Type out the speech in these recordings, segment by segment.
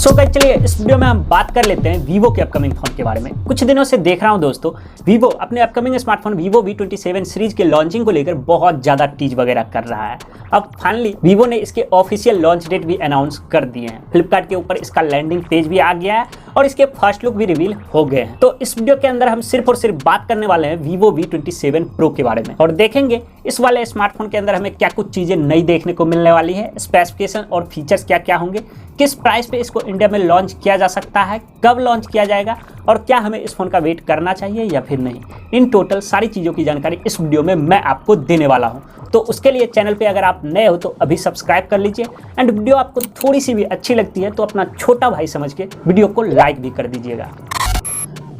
So guys चलिए इस video में हम बात कर लेते हैं वीवो के अपकमिंग फोन के बारे में। कुछ दिनों से देख रहा हूं दोस्तों, वीवो अपने upcoming smartphone Vivo V27 series के लॉन्चिंग को लेकर बहुत ज़्यादा टीज वगैरह कर रहा है। अब फाइनली वीवो ने इसके ऑफिशियल लॉन्च डेट भी अनाउंस कर दिए हैं। फ्लिपकार्ट के ऊपर इसका लैंडिंग पेज भी आ गया है और इसके फर्स्ट लुक भी रिवील हो गए हैं। तो इस वीडियो के अंदर हम सिर्फ और सिर्फ बात करने वाले हैं वीवो V27 प्रो के बारे में और देखेंगे इस वाले स्मार्टफोन के अंदर हमें क्या कुछ चीज़ें नई देखने को मिलने वाली है, स्पेसिफिकेशन और फीचर्स क्या क्या होंगे, किस प्राइस पे इसको इंडिया में लॉन्च किया जा सकता है, कब लॉन्च किया जाएगा और क्या हमें इस फोन का वेट करना चाहिए या फिर नहीं। इन टोटल सारी चीज़ों की जानकारी इस वीडियो में मैं आपको देने वाला हूं। तो उसके लिए चैनल पे अगर आप नए हो तो अभी सब्सक्राइब कर लीजिए एंड वीडियो आपको थोड़ी सी भी अच्छी लगती है तो अपना छोटा भाई समझ के वीडियो को लाइक भी कर दीजिएगा।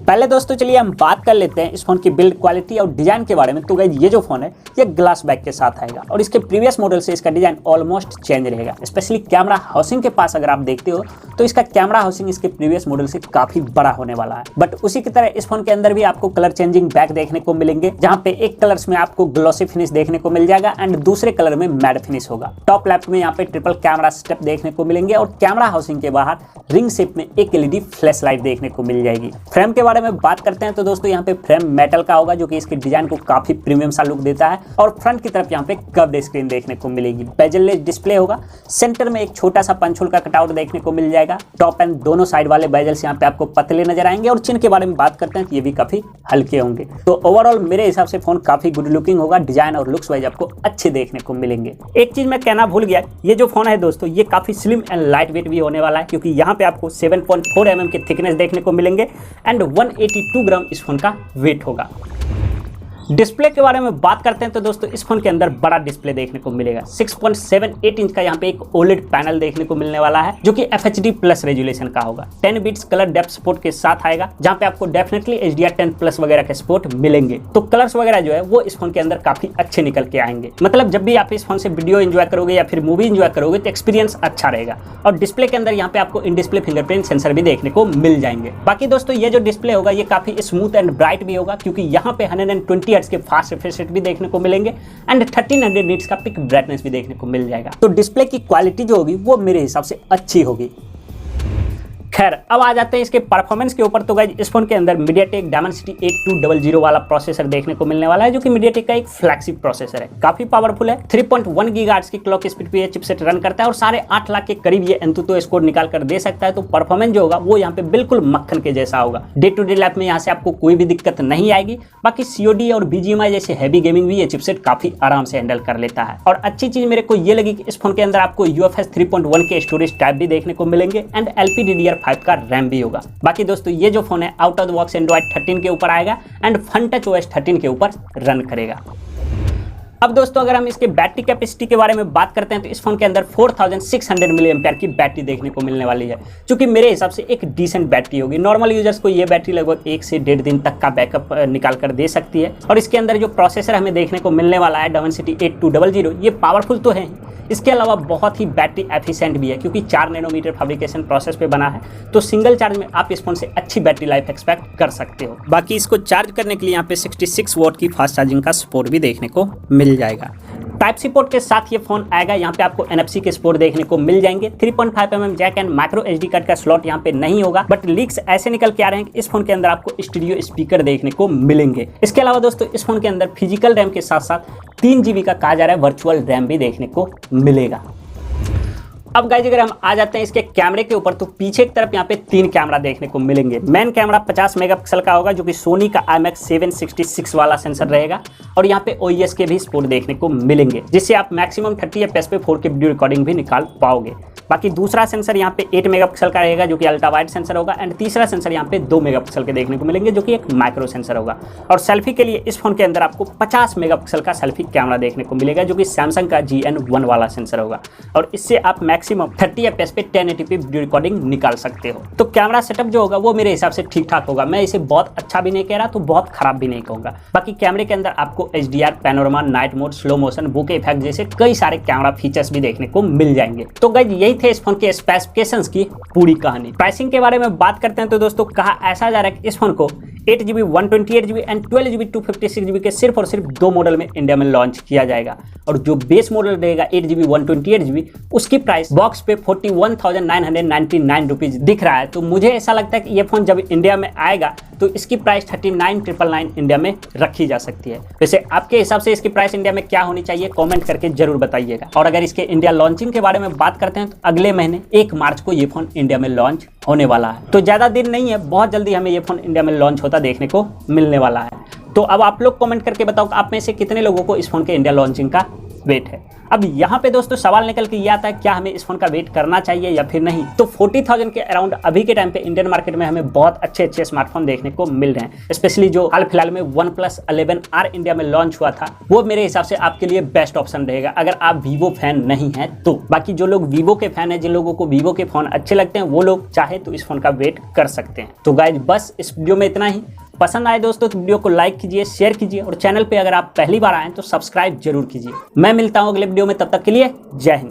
पहले दोस्तों चलिए हम बात कर लेते हैं इस फोन की बिल्ड क्वालिटी और डिजाइन के बारे में। तो गाइस ये जो फोन है ये ग्लास बैक के साथ आएगा और इसके प्रीवियस मॉडल से इसका डिजाइन ऑलमोस्ट चेंज रहेगा। स्पेशली कैमरा हाउसिंग के पास अगर आप देखते हो तो इसका कैमरा हाउसिंग इसके प्रीवियस मॉडल से काफी बड़ा होने वाला है। बट उसी की तरह इस फोन के अंदर भी आपको कलर चेंजिंग बैक देखने को मिलेंगे, जहाँ पे एक कलर्स में आपको ग्लॉसी फिनिश देखने को मिल जाएगा एंड दूसरे कलर में मैट फिनिश होगा। टॉप लेफ्ट में यहाँ पे ट्रिपल कैमरा स्टेप देखने को मिलेंगे और कैमरा हाउसिंग के बाहर रिंग शेप में एक LED फ्लैश लाइट देखने को मिल जाएगी। फ्रेम के बारे में बात करते हैं तो दोस्तों यहाँ पे फ्रेम मेटल का होगा जो कि इसके डिजाइन को काफी प्रीमियम सा लुक देता है और फ्रंट की तरफ यहाँ पे कर्व्ड स्क्रीन देखने को मिलेगी। बेजल-लेस डिस्प्ले होगा, सेंटर में एक छोटा सा पंच होल का कटआउट देखने को मिल जाएगा। टॉप एंड दोनों साइड वाले बेजल्स यहाँ पे आपको पतले नजर आएंगे और चिन के बारे में बात करते हैं तो ये भी काफी हल्के होंगे। तो ओवरऑल मेरे हिसाब से फोन काफी गुड लुकिंग होगा, डिजाइन और लुक्स वाइज आपको अच्छे देखने को मिलेंगे। एक चीज मैं कहना भूल गया, ये जो फोन है दोस्तों ये काफी स्लिम एंड लाइट वेट भी होने वाला है क्योंकि यहाँ पे आपको 7.4 mm के थिकनेस देखने को मिलेंगे एंड 182 ग्राम इस फोन का वेट होगा। डिस्प्ले के बारे में बात करते हैं तो दोस्तों इस फोन के अंदर बड़ा डिस्प्ले देखने को मिलेगा। 6.78 इंच का यहाँ पे एक OLED पैनल देखने को मिलने वाला है जो कि FHD प्लस रेजुलेशन का होगा। 10 बिट्स कलर डेप्थ सपोर्ट के साथ आएगा जहाँ पे आपको डेफिनेटली HDR10 प्लस वगैरह के सपोर्ट मिलेंगे। तो कलर्स वगैरह जो है वो इस फोन के अंदर काफी अच्छे निकल के आएंगे। मतलब जब भी आप इस फोन से वीडियो एंजॉय करोगे या फिर मूवी एंजॉय करोगे तो एक्सपीरियंस अच्छा रहेगा। और डिस्प्ले के अंदर यहाँ पे आपको इन डिस्प्ले फिंगरप्रिंट सेंसर भी देखने को मिल जाएंगे। बाकी दोस्तों ये जो डिस्प्ले होगा ये काफी स्मूथ एंड ब्राइट भी होगा क्योंकि यहाँ पे 120 हर्ट्ज के फास्ट रिफ्रेश रेट भी देखने को मिलेंगे एंड 1300 निट्स का पिक ब्राइटनेस भी देखने को मिल जाएगा। तो डिस्प्ले की क्वालिटी जो होगी वो मेरे हिसाब से अच्छी होगी। खैर अब आ जाते हैं इसके परफॉर्मेंस के ऊपर। तो गाइस इस फोन के अंदर MediaTek Dimensity 8200 वाला प्रोसेसर देखने को मिलने वाला है जो कि MediaTek का एक फ्लैगशिप प्रोसेसर है। काफी पावरफुल है, 3.1 गीगाहर्ट्ज की क्लॉक स्पीड पे ये चिपसेट रन करता है और 8.5 लाख के करीब ये Antutu स्कोर निकाल कर दे सकता है। तो परफॉर्मेंस जो होगा वो यहाँ पे बिल्कुल मक्खन के जैसा होगा। डे टू डे लाइफ में यहाँ से आपको कोई भी दिक्कत नहीं आएगी। बाकी COD और BGMI जैसे हैवी गेमिंग भी ये चिपसेट काफी आराम से हैंडल कर लेता है। और अच्छी चीज मेरे को ये लगी कि इस फोन के अंदर आपको UFS 3.1 के स्टोरेज टाइप भी देखने को मिलेंगे एंड LPDDR5 का रैम भी होगा। बाकी दोस्तों ये जो फोन है out of the box Android 13 के ऊपर आएगा एंड FunTouch OS 13 के ऊपर रन करेगा। अब दोस्तों अगर हम इसके बैटरी कैपेसिटी के बारे में बात करते हैं तो इस फोन के अंदर 4600 mAh की बैटरी देखने को मिलने वाली है जो कि मेरे हिसाब से एक डिसेंट बैटरी होगी। नॉर्मल यूजर्स को ये बैटरी लगभग 1 से 1.5 दिन तक का बैकअप निकाल कर दे सकती है। और इसके अंदर जो प्रोसेसर हमें देखने को मिलने वाला है Dimensity 8200 ये पावरफुल तो है, इसके अलावा बहुत ही बैटरी एफिशिएंट भी है क्योंकि 4 नैनोमीटर फैब्रिकेशन प्रोसेस पे बना है। तो सिंगल चार्ज में आप इस फोन से अच्छी बैटरी लाइफ एक्सपेक्ट कर सकते हो। बाकी इसको चार्ज करने के लिए यहाँ पे 66 वॉट की फास्ट चार्जिंग का सपोर्ट भी देखने को मिल जाएगा। टाइप-C पोर्ट के साथ ये फोन आएगा। यहाँ पे आपको NFC के सपोर्ट देखने को मिल जाएंगे। 3.5 mm jack and micro SD card का स्लॉट यहाँ पे नहीं होगा बट लीक्स ऐसे निकल के आ रहे हैं कि इस फोन के अंदर आपको स्टीरियो स्पीकर देखने को मिलेंगे। इसके अलावा दोस्तों इस फोन के अंदर फिजिकल रैम के साथ साथ 3 GB का कहा जा रहा है वर्चुअल रैम भी देखने को मिलेगा। अब गाइस अगर हम आ जाते हैं इसके कैमरे के ऊपर तो पीछे की तरफ यहाँ पे 3 कैमरा देखने को मिलेंगे। मेन कैमरा 50 मेगापिक्सल का होगा जो कि सोनी का IMX 766 वाला सेंसर रहेगा और यहाँ पे OIS के भी सपोर्ट देखने को मिलेंगे जिससे आप मैक्सिमम 30 FPS पे 4K वीडियो रिकॉर्डिंग भी निकाल पाओगे। बाकी दूसरा सेंसर यहाँ पे 8 मेगापिक्सल का रहेगा जो कि अल्ट्रा वाइड सेंसर होगा एंड तीसरा सेंसर यहाँ पे 2 मेगापिक्सल के देखने को मिलेंगे जो कि एक माइक्रो सेंसर होगा। और सेल्फी के लिए इस फोन के अंदर आपको 50 मेगापिक्सल का सेल्फी कैमरा देखने को मिलेगा जो कि सैमसंग का GN1 वाला सेंसर होगा और इससे आप मैक्सिमम 30 FPS पे 1080p वीडियो रिकॉर्डिंग निकाल सकते हो। तो कैमरा सेटअप जो होगा वो मेरे हिसाब से ठीक ठाक होगा। मैं इसे बहुत अच्छा भी नहीं कह रहा तो बहुत खराब भी नहीं कहूँगा। बाकी कैमरे के अंदर आपको HDR, panorama, night mode, slow motion, bouquet effect जैसे कई सारे कैमरा फीचर्स भी देखने को मिल जाएंगे। तो गाइस यही थे इस फोन के स्पेसिफिकेशंस की पूरी कहानी। प्राइसिंग के बारे में बात करते हैं तो दोस्तों कहा ऐसा जा रहा है कि इस फोन को 8GB 128GB and 12GB 256GB के सिर्फ और सिर्फ 2 मॉडल में इंडिया में लॉन्च किया जाएगा। और जो बेस मॉडल रहेगा 8GB 128GB उसकी प्राइस बॉक्स पे 41,999 रुपीज़ दिख रहा है। तो मुझे ऐसा लगता है कि ये फ़ोन जब इंडिया में आएगा तो इसकी प्राइस 39,999 इंडिया में रखी जा सकती है। वैसे आपके हिसाब से इसकी प्राइस इंडिया में क्या होनी चाहिए कमेंट करके जरूर बताइएगा। और अगर इसके इंडिया लॉन्चिंग के बारे में बात करते हैं तो अगले महीने 1 मार्च को ये फ़ोन इंडिया में लॉन्च होने वाला है। तो ज़्यादा दिन नहीं है, बहुत जल्दी हमें ये फ़ोन इंडिया में लॉन्च होता देखने को मिलने वाला है। तो अब आप लोग कमेंट करके बताओ कि आप में से कितने लोगों को इस फ़ोन के इंडिया लॉन्चिंग का वेट है। अब यहाँ पे दोस्तों सवाल निकल के ये आता है क्या हमें इस फोन का वेट करना चाहिए या फिर नहीं। तो 40,000 के अराउंड अभी के टाइम पे इंडियन मार्केट में हमें बहुत अच्छे स्मार्टफोन देखने को मिल रहे हैं। स्पेशली जो हाल फिलहाल में OnePlus 11R इंडिया में लॉन्च हुआ था वो मेरे हिसाब से आपके लिए बेस्ट ऑप्शन रहेगा अगर आप वीवो फैन नहीं है तो। बाकी जो लोग वीवो के फैन है, जिन लोगों को वीवो के फोन अच्छे लगते हैं वो लोग चाहे तो इस फोन का वेट कर सकते हैं। तो गाइज बस इस वीडियो में इतना ही। पसंद आए दोस्तों तो वीडियो को लाइक कीजिए, शेयर कीजिए और चैनल पे अगर आप पहली बार आए तो सब्सक्राइब जरूर कीजिए। मैं मिलता हूं अगले वीडियो में, तब तक के लिए जय हिंद।